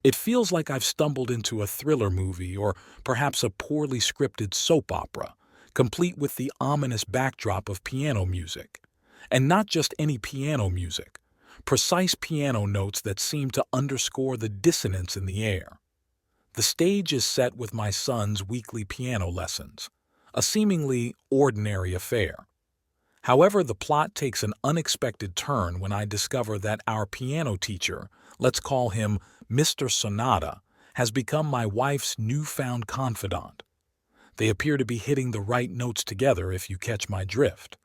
It feels like I've stumbled into a thriller movie or perhaps a poorly scripted soap opera, complete with the ominous backdrop of piano music. And not just any piano music, precise piano notes that seem to underscore the dissonance in the air. The stage is set with my son's weekly piano lessons, a seemingly ordinary affair. However, the plot takes an unexpected turn when I discover that our piano teacher, let's call him Mr. Sonata, has become my wife's newfound confidant. They appear to be hitting the right notes together, if you catch my drift.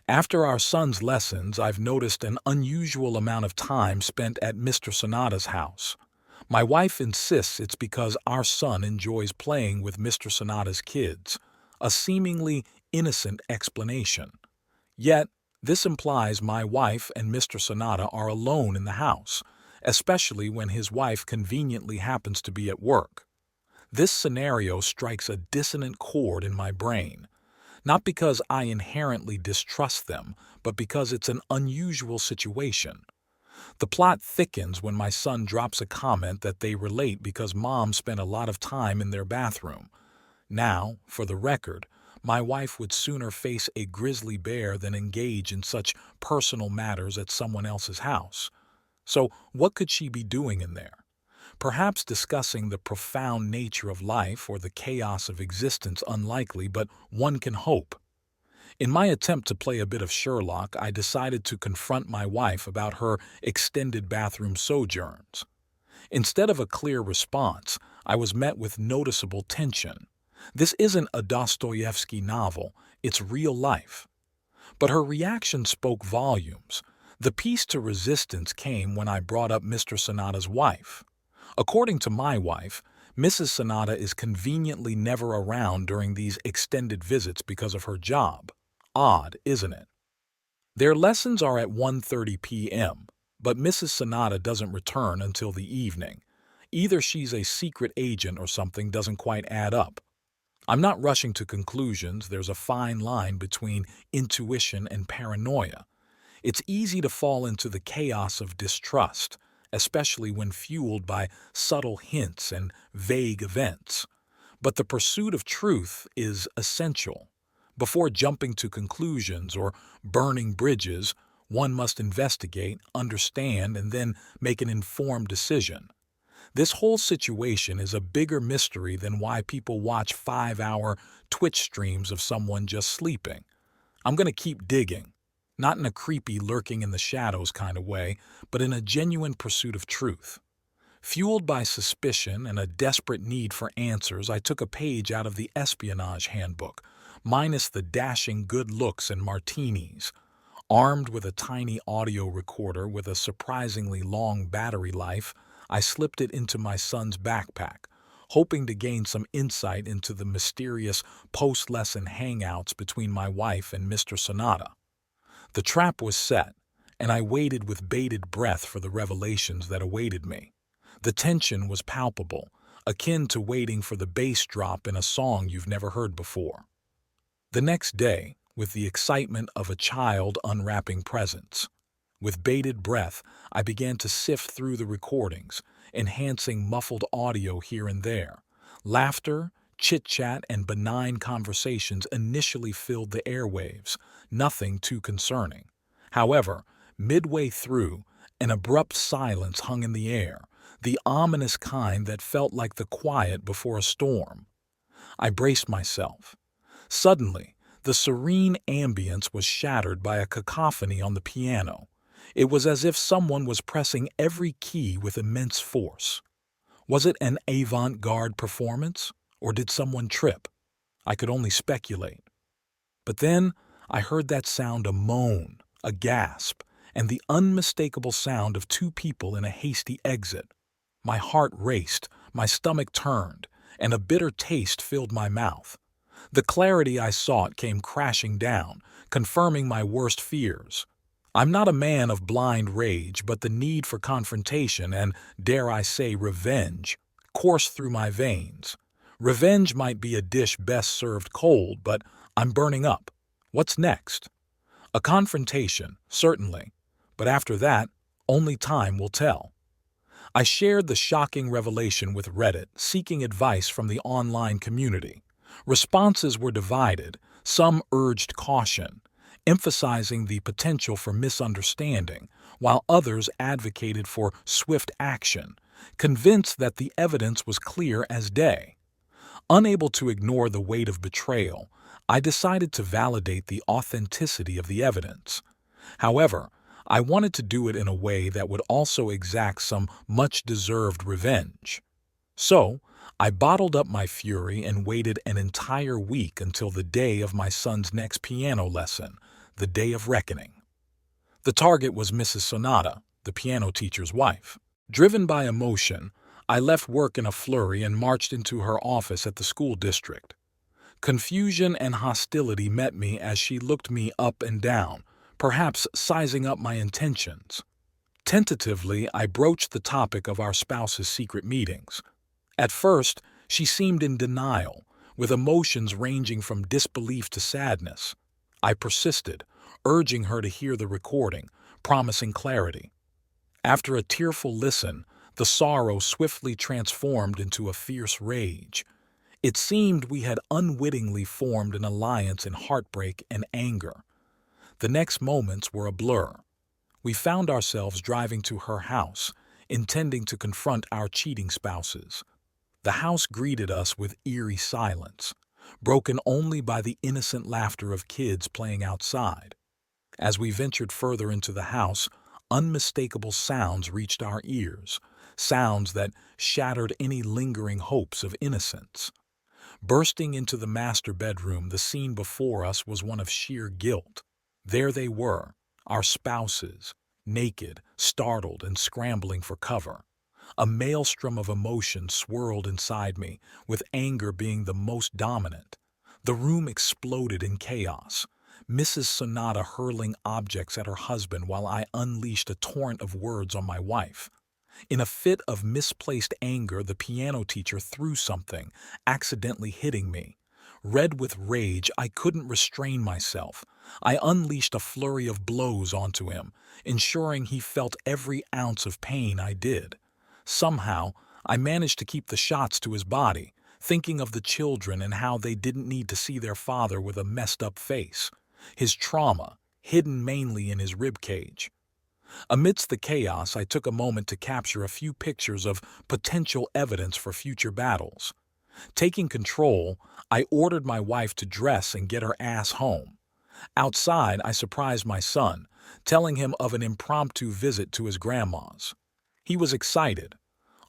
After our son's lessons, I've noticed an unusual amount of time spent at Mr. Sonata's house. My wife insists it's because our son enjoys playing with Mr. Sonata's kids, a seemingly innocent explanation. Yet, this implies my wife and Mr. Sonata are alone in the house, especially when his wife conveniently happens to be at work. This scenario strikes a dissonant chord in my brain, not because I inherently distrust them, but because it's an unusual situation. The plot thickens when my son drops a comment that they relate because mom spent a lot of time in their bathroom. Now, for the record, my wife would sooner face a grizzly bear than engage in such personal matters at someone else's house. So, what could she be doing in there? Perhaps discussing the profound nature of life or the chaos of existence. Unlikely, but one can hope. In my attempt to play a bit of Sherlock, I decided to confront my wife about her extended bathroom sojourns. Instead of a clear response, I was met with noticeable tension. This isn't a Dostoevsky novel, it's real life. But her reaction spoke volumes. The piece to resistance came when I brought up Mr. Sonata's wife. According to my wife, Mrs. Sonata is conveniently never around during these extended visits because of her job. Odd, isn't it? Their lessons are at 1:30 p.m., but Mrs. Sonata doesn't return until the evening. Either she's a secret agent or something doesn't quite add up. I'm not rushing to conclusions. There's a fine line between intuition and paranoia. It's easy to fall into the chaos of distrust, especially when fueled by subtle hints and vague events. But the pursuit of truth is essential. Before jumping to conclusions or burning bridges, one must investigate, understand, and then make an informed decision. This whole situation is a bigger mystery than why people watch 5-hour Twitch streams of someone just sleeping. I'm going to keep digging, not in a creepy lurking in the shadows kind of way, but in a genuine pursuit of truth. Fueled by suspicion and a desperate need for answers, I took a page out of the espionage handbook, minus the dashing good looks and martinis. Armed with a tiny audio recorder with a surprisingly long battery life, I slipped it into my son's backpack, hoping to gain some insight into the mysterious post-lesson hangouts between my wife and Mr. Sonata. The trap was set, and I waited with bated breath for the revelations that awaited me. The tension was palpable, akin to waiting for the bass drop in a song you've never heard before. The next day, with the excitement of a child unwrapping presents, with bated breath, I began to sift through the recordings, enhancing muffled audio here and there. Laughter, chit-chat, and benign conversations initially filled the airwaves, nothing too concerning. However, midway through, an abrupt silence hung in the air, the ominous kind that felt like the quiet before a storm. I braced myself. Suddenly, the serene ambience was shattered by a cacophony on the piano. It was as if someone was pressing every key with immense force. Was it an avant-garde performance, or did someone trip? I could only speculate. But then I heard that sound, a moan, a gasp, and the unmistakable sound of two people in a hasty exit. My heart raced, my stomach turned, and a bitter taste filled my mouth. The clarity I sought came crashing down, confirming my worst fears. I'm not a man of blind rage, but the need for confrontation and, dare I say, revenge coursed through my veins. Revenge might be a dish best served cold, but I'm burning up. What's next? A confrontation, certainly, but after that, only time will tell. I shared the shocking revelation with Reddit, seeking advice from the online community. Responses were divided. Some urged caution, emphasizing the potential for misunderstanding, while others advocated for swift action, convinced that the evidence was clear as day. Unable to ignore the weight of betrayal, I decided to validate the authenticity of the evidence. However, I wanted to do it in a way that would also exact some much-deserved revenge. So, I bottled up my fury and waited an entire week until the day of my son's next piano lesson, the day of reckoning. The target was Mrs. Sonata, the piano teacher's wife. Driven by emotion, I left work in a flurry and marched into her office at the school district. Confusion and hostility met me as she looked me up and down, perhaps sizing up my intentions. Tentatively, I broached the topic of our spouse's secret meetings. At first, she seemed in denial, with emotions ranging from disbelief to sadness. I persisted, urging her to hear the recording, promising clarity. After a tearful listen, the sorrow swiftly transformed into a fierce rage. It seemed we had unwittingly formed an alliance in heartbreak and anger. The next moments were a blur. We found ourselves driving to her house, intending to confront our cheating spouses. The house greeted us with eerie silence, broken only by the innocent laughter of kids playing outside. As we ventured further into the house, unmistakable sounds reached our ears, sounds that shattered any lingering hopes of innocence. Bursting into the master bedroom, the scene before us was one of sheer guilt. There they were, our spouses, naked, startled, and scrambling for cover. A maelstrom of emotion swirled inside me, with anger being the most dominant. The room exploded in chaos, Mrs. Sonata hurling objects at her husband while I unleashed a torrent of words on my wife. In a fit of misplaced anger, the piano teacher threw something, accidentally hitting me. Red with rage, I couldn't restrain myself. I unleashed a flurry of blows onto him, ensuring he felt every ounce of pain I did. Somehow, I managed to keep the shots to his body, thinking of the children and how they didn't need to see their father with a messed-up face. His trauma, hidden mainly in his ribcage. Amidst the chaos, I took a moment to capture a few pictures of potential evidence for future battles. Taking control, I ordered my wife to dress and get her ass home. Outside, I surprised my son, telling him of an impromptu visit to his grandma's. He was excited.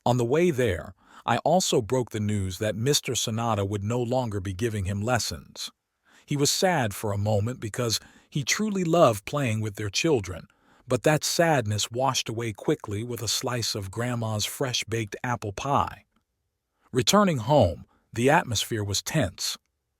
On the way there, I also broke the news that Mr. Sonata would no longer be giving him lessons. He was sad for a moment because he truly loved playing with their children, but that sadness washed away quickly with a slice of Grandma's fresh-baked apple pie. Returning home, the atmosphere was tense.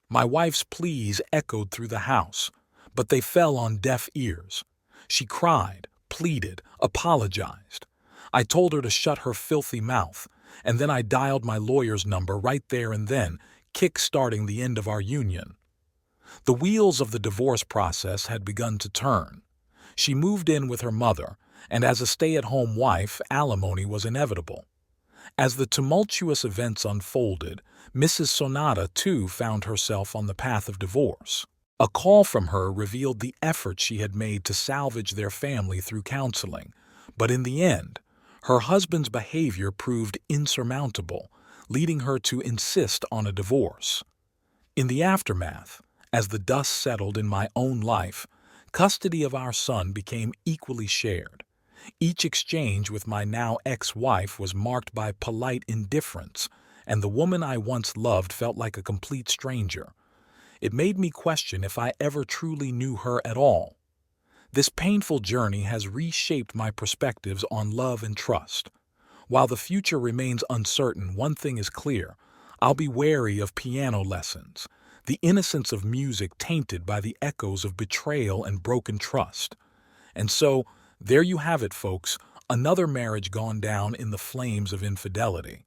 My wife's pleas echoed through the house, but they fell on deaf ears. She cried, pleaded, apologized. I told her to shut her filthy mouth, and then I dialed my lawyer's number right there and then, kick-starting the end of our union. The wheels of the divorce process had begun to turn. She moved in with her mother, and as a stay-at-home wife, alimony was inevitable. As the tumultuous events unfolded, Mrs. Sonata, too, found herself on the path of divorce. A call from her revealed the effort she had made to salvage their family through counseling, but in the end, her husband's behavior proved insurmountable, leading her to insist on a divorce. In the aftermath, as the dust settled in my own life, custody of our son became equally shared. Each exchange with my now ex-wife was marked by polite indifference, and the woman I once loved felt like a complete stranger. It made me question if I ever truly knew her at all. This painful journey has reshaped my perspectives on love and trust. While the future remains uncertain, one thing is clear: I'll be wary of piano lessons, the innocence of music tainted by the echoes of betrayal and broken trust. And so, there you have it, folks, another marriage gone down in the flames of infidelity.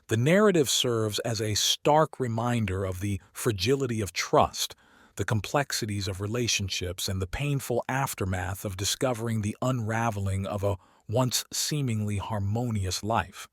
The narrative serves as a stark reminder of the fragility of trust, the complexities of relationships, and the painful aftermath of discovering the unraveling of a once seemingly harmonious life.